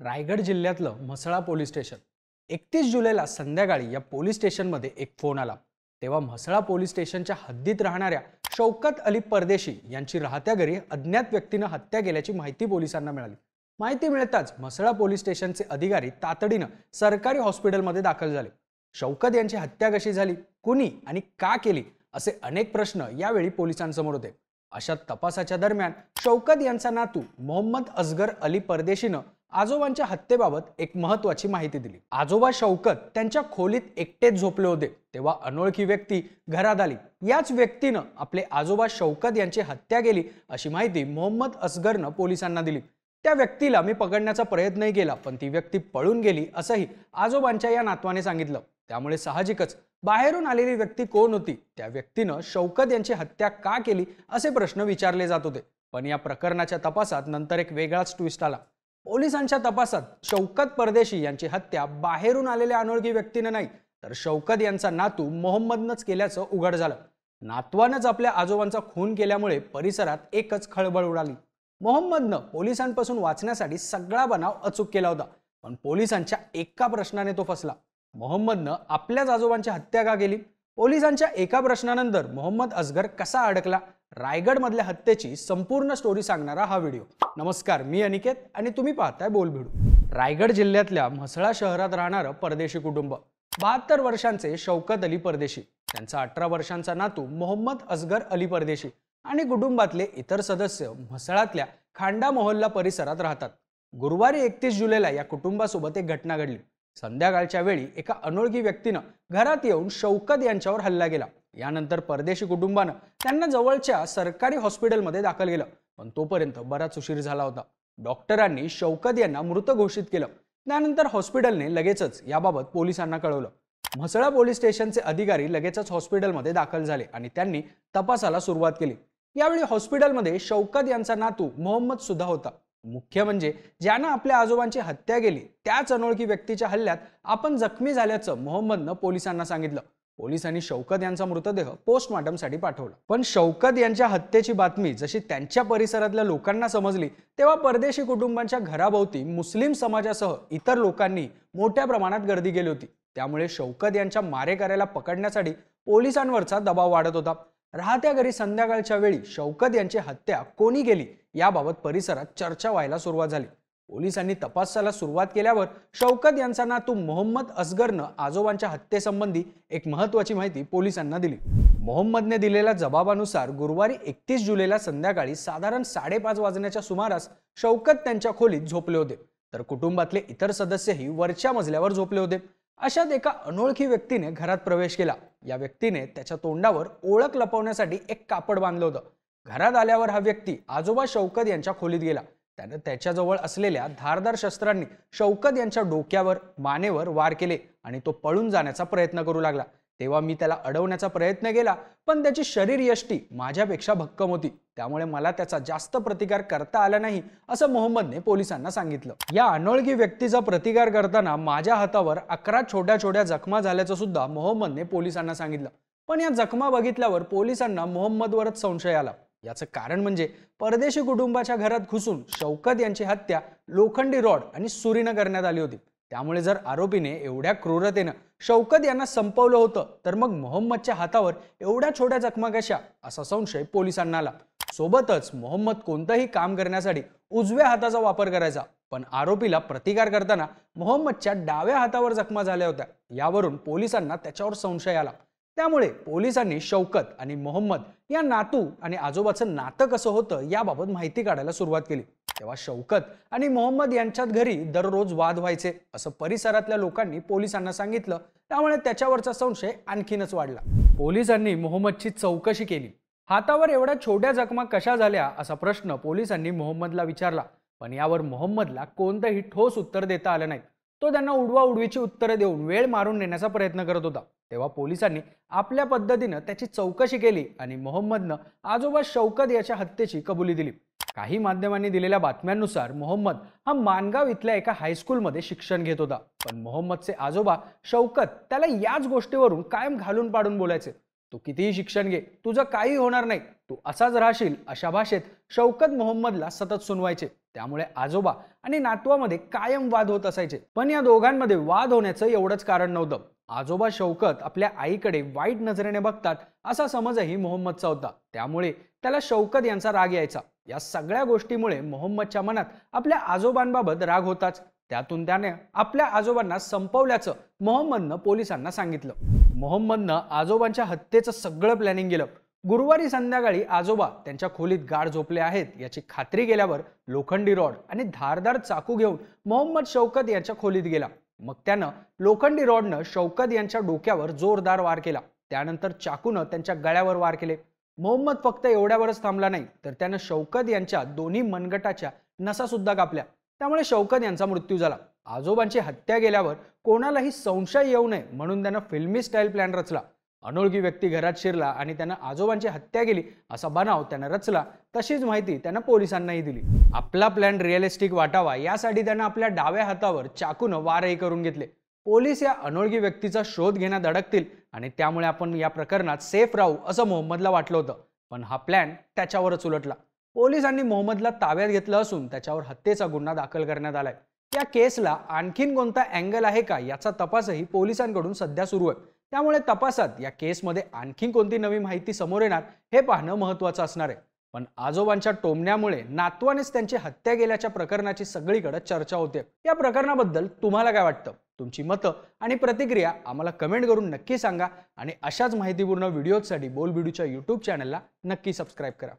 रायगड जिल्ह्यातलं Mhasala police station 31 जुलैला संध्याकाळी या पोलीस स्टेशनमध्ये एक फोन आला। तेव्हा म्हसळा पोलीस स्टेशनच्या हद्दीत राहणाऱ्या शौकत अली परदेशी यांची राहत्या घरी अज्ञात व्यक्तीनं हत्या केल्याची माहिती पोलिसांना मिळाली। माहिती मिळताच म्हसळा पोलीस स्टेशनचे अधिकारी तातडीनं सरकारी हॉस्पिटलमध्ये दाखल झाले। शौकत यांची हत्या कशी झाली, कुणी आणि का केली, असे अनेक प्रश्न यावेळी पोलिसांसमोर होते। अशा तपासाच्या दरम्यान शौकत यांचा नातू मोहम्मद असगर अली परदेशीनं आजोबांच्या हत्येबाबत एक महत्त्वाची माहिती दिली। आजोबा शौकत त्यांच्या खोलीत एकटेच झोपले होते तेव्हा अनोळखी व्यक्ती घरात आली। याच व्यक्तीनं आपले आजोबा शौकत यांची हत्या केली अशी माहिती मोहम्मद असगरनं पोलिसांना दिली। त्या व्यक्तीला मी पकडण्याचा प्रयत्नही केला, पण ती व्यक्ती पळून गेली असंही आजोबांच्या या नातवाने सांगितलं। त्यामुळे साहजिकच बाहेरून आलेली व्यक्ती कोण होती, त्या व्यक्तीनं शौकत यांची हत्या का केली असे प्रश्न विचारले जात होते। पण या प्रकरणाच्या तपासात नंतर एक वेगळाच ट्विस्ट आला। पोलिसांच्या तपासात शौकत परदेशी यांची हत्या बाहेरून आलेल्या अनोळखी व्यक्तीने नाही, तर शौकत यांचा नातू मोहम्मदनंच केल्याचं उघड झालं। नातवानंच आपल्या आजोबांचा खून केल्यामुळे परिसरात एकच खळबळ उडाली। मोहम्मदनं पोलिसांपासून वाचण्यासाठी सगळा बनाव अचूक केला होता, पण पोलिसांच्या एका प्रश्नाने तो फसला। मोहम्मदनं आपल्याच आजोबांची हत्या का केली? पोलिसांच्या एका प्रश्नानंतर मोहम्मद असगर कसा अडकला? रायगड मधल्या हत्येची संपूर्ण स्टोरी सांगणारा हा व्हिडिओ। नमस्कार, मी अनिकेत आणि तुम्ही पाहताय बोलभिडू। रायगड जिल्ह्यातल्या म्हसळा शहरात राहणारं परदेशी कुटुंब। 72 वर्षांचे शौकत अली परदेशी, त्यांचा 18 वर्षांचा नातू मोहम्मद असगर अली परदेशी आणि कुटुंबातले इतर सदस्य म्हसळातल्या खांडा मोहल्ला परिसरात राहतात। गुरुवारी 31 जुलैला या कुटुंबासोबत एक घटना घडली। संध्याकाळच्या वेळी एका अनोळखी व्यक्तीनं घरात येऊन शौकत यांच्यावर हल्ला केला। यानंतर परदेशी कुटुंबानं त्यांना जवळच्या सरकारी हॉस्पिटलमध्ये दाखल केलं, पण तोपर्यंत बराच उशीर झाला होता। डॉक्टरांनी शौकत यांना मृत घोषित केलं। त्यानंतर हॉस्पिटलने लगेचच याबाबत पोलिसांना कळवलं। म्हसळा पोलीस स्टेशनचे अधिकारी लगेचच हॉस्पिटलमध्ये दाखल झाले आणि त्यांनी तपासाला सुरुवात केली। यावेळी हॉस्पिटलमध्ये शौकत यांचा नातू मोहम्मद सुद्धा होता। मुख्य म्हणजे ज्यानं आपल्या आजोबांची हत्या केली त्याच अनोळखी व्यक्तीच्या हल्ल्यात आपण जखमी झाल्याचं मोहम्मदनं पोलिसांना सांगितलं। पोलिसांनी शौकत यांचा मृतदेह पोस्टमॉर्टमसाठी पाठवला। पण शौकत यांच्या हत्येची बातमी जशी त्यांच्या परिसरातल्या लोकांना समजली, तेव्हा परदेशी कुटुंबांच्या घराभोवती मुस्लिम समाजासह इतर लोकांनी मोठ्या प्रमाणात गर्दी केली होती। त्यामुळे शौकत यांच्या मारेकऱ्याला पकडण्यासाठी पोलिसांवरचा दबाव वाढत होता। राहत्या घरी संध्याकाळच्या वेळी शौकत यांची हत्या कोणी केली याबाबत परिसरात चर्चा व्हायला सुरुवात झाली। पोलिसांनी तपासाला सुरुवात केल्यावर शौकत यांचा नातू मोहम्मद असगरनं आजोबांच्या हत्येसंबंधी एक महत्त्वाची माहिती पोलिसांना दिली। मोहम्मदने दिलेल्या जबाबानुसार गुरुवारी 31 जुलैला संध्याकाळी साधारण 5:30 वाजण्याच्या सुमारास शौकत त्यांच्या खोलीत झोपले होते, तर कुटुंबातले इतर सदस्यही वरच्या मजल्यावर झोपले होते। अशात एका अनोळखी व्यक्तीने घरात प्रवेश केला। या व्यक्तीने त्याच्या तोंडावर ओळख लपवण्यासाठी एक कापड बांधलं होतं। घरात आल्यावर हा व्यक्ती आजोबा शौकत यांच्या खोलीत गेला। त्याने त्याच्याजवळ असलेल्या धारदार शस्त्रांनी शौकत यांच्या डोक्यावर, मानेवर वार केले आणि तो पळून जाण्याचा प्रयत्न करू लागला। तेव्हा मी त्याला अडवण्याचा प्रयत्न केला, पण त्याची शरीरयष्टी माझ्यापेक्षा भक्कम होती, त्यामुळे मला त्याचा जास्त प्रतिकार करता आला नाही, असं मोहम्मदने पोलिसांना सांगितलं। या अनोळखी व्यक्तीचा प्रतिकार करताना माझ्या हातावर 11 छोट्या छोट्या जखमा झाल्याचं सुद्धा मोहम्मदने पोलिसांना सांगितलं। पण या जखमा बघितल्यावर पोलिसांना मोहम्मदवरच संशय आला। याचं कारण म्हणजे परदेशी कुटुंबाच्या घरात घुसून शौकत यांची हत्या लोखंडी रॉड आणि सुरीनं करण्यात आली होती। त्यामुळे जर आरोपीने एवढ्या क्रूरतेनं शौकत यांना संपवलं होतं, तर मग मोहम्मदच्या हातावर एवढ्या छोट्या जखमा कशा, असा संशय पोलिसांना आला। सोबतच मोहम्मद कोणतंही काम करण्यासाठी उजव्या हाताचा वापर करायचा, पण आरोपीला प्रतिकार करताना मोहम्मदच्या डाव्या हातावर जखमा झाल्या होत्या। यावरून पोलिसांना त्याच्यावर संशय आला। त्यामुळे पोलिसांनी शौकत आणि मोहम्मद या नातू आणि आजोबाचं नातं कसं होतं याबाबत माहिती काढायला सुरुवात केली। तेव्हा शौकत आणि मोहम्मद यांच्यात घरी दररोज वाद व्हायचे असं परिसरातल्या लोकांनी पोलिसांना सांगितलं। त्यामुळे त्याच्यावरचा संशय आणखीनच वाढला। पोलिसांनी मोहम्मदची चौकशी केली। हातावर एवढ्या छोट्या जखमा कशा झाल्या असा प्रश्न पोलिसांनी मोहम्मदला विचारला, पण यावर मोहम्मदला कोणतंही ठोस उत्तर देता आलं नाही। तो त्यांना उडवाउडवीची उत्तरं देऊन वेळ मारून नेण्याचा प्रयत्न करत होता। तेव्हा पोलिसांनी आपल्या पद्धतीनं त्याची चौकशी केली आणि मोहम्मदनं आजोबा शौकत याच्या हत्येची कबुली दिली। काही माध्यमांनी दिलेल्या बातम्यांनुसार मोहम्मद हा मानगाव इथल्या एका हायस्कूलमध्ये शिक्षण घेत होता, पण मोहम्मदचे आजोबा शौकत त्याला याच गोष्टीवरून कायम घालून पाडून बोलायचे। तू कितीही शिक्षण घे, तुझं काही होणार नाही, तू असाच राहशील, अशा भाषेत शौकत मोहम्मदला सतत सुनवायचे। त्यामुळे आजोबा आणि नातवामध्ये कायम वाद होत असायचे. पण या दोघांमध्ये वाद होण्याचं एवढंच कारण नव्हतं. आजोबा शौकत आपल्या आईकडे वाईट नजरेने बघतात असा समजही मोहम्मदचा होता. त्यामुळे त्याला शौकत यांचा राग यायचा. या सगळ्या गोष्टीमुळे मोहम्मदच्या मनात आपल्या आजोबांबाबत राग होताच. त्यातून त्याने आपल्या आजोबांना संपवल्याचं मोहम्मदनं पोलिसांना सांगितलं. मोहम्मदनं आजोबांच्या हत्येचं सगळं प्लॅनिंग केलं. गुरुवारी संध्याकाळी आजोबा त्यांच्या खोलीत गाढ झोपले आहेत याची खात्री केल्यावर लोखंडी रॉड आणि धारदार चाकू घेऊन मोहम्मद शौकत यांच्या खोलीत गेला. मग त्यानं लोखंडी रॉडनं शौकत यांच्या डोक्यावर जोरदार वार केला. त्यानंतर चाकूनं त्यांच्या गळ्यावर वार केले. मोहम्मद फक्त एवढ्यावरच थांबला नाही, तर त्यानं शौकत यांच्या दोन्ही मनगटाच्या नसा सुद्धा कापल्या. त्यामुळे शौकत यांचा मृत्यू झाला. आजोबांची हत्या केल्यावर कोणालाही संशय येऊ नये म्हणून त्यानं फिल्मी स्टाईल प्लॅन रचला. अनोळखी व्यक्ती घरात शिरला आणि त्यानं आजोबांची हत्या केली असा बनाव त्यानं रचला. तशीच माहिती त्यानं पोलिसांनाही दिली. आपला प्लॅन रिअलिस्टिक वाटावा यासाठी त्यानं आपल्या डाव्या हातावर चाकूनं वारही करून घेतले. पोलीस या अनोळखी व्यक्तीचा शोध घेण्यात अडकतील आणि त्यामुळे आपण या प्रकरणात सेफ राहू असं मोहम्मदला वाटलं होतं. पण हा प्लॅन त्याच्यावरच उलटला. पोलिसांनी मोहम्मदला ताब्यात घेतलं असून त्याच्यावर हत्येचा गुन्हा दाखल करण्यात आलाय. या केसला आणखीन कोणता अँगल आहे का याचा तपासही पोलिसांकडून सध्या सुरू आहे. त्यामुळे तपासात या केसमध्ये आणखी कोणती नवी माहिती समोर येणार हे पाहणं महत्त्वाचं असणार आहे. पण आजोबांच्या टोमण्यामुळे नातवानेच त्यांची हत्या केल्याच्या प्रकरणाची सगळीकडे चर्चा होते. या प्रकरणाबद्दल तुम्हाला काय वाटतं? तुमची मतं आणि प्रतिक्रिया आम्हाला कमेंट करून नक्की सांगा आणि अशाच माहितीपूर्ण व्हिडिओसाठी बोलबिडूच्या YouTube चॅनलला नक्की सबस्क्राईब करा.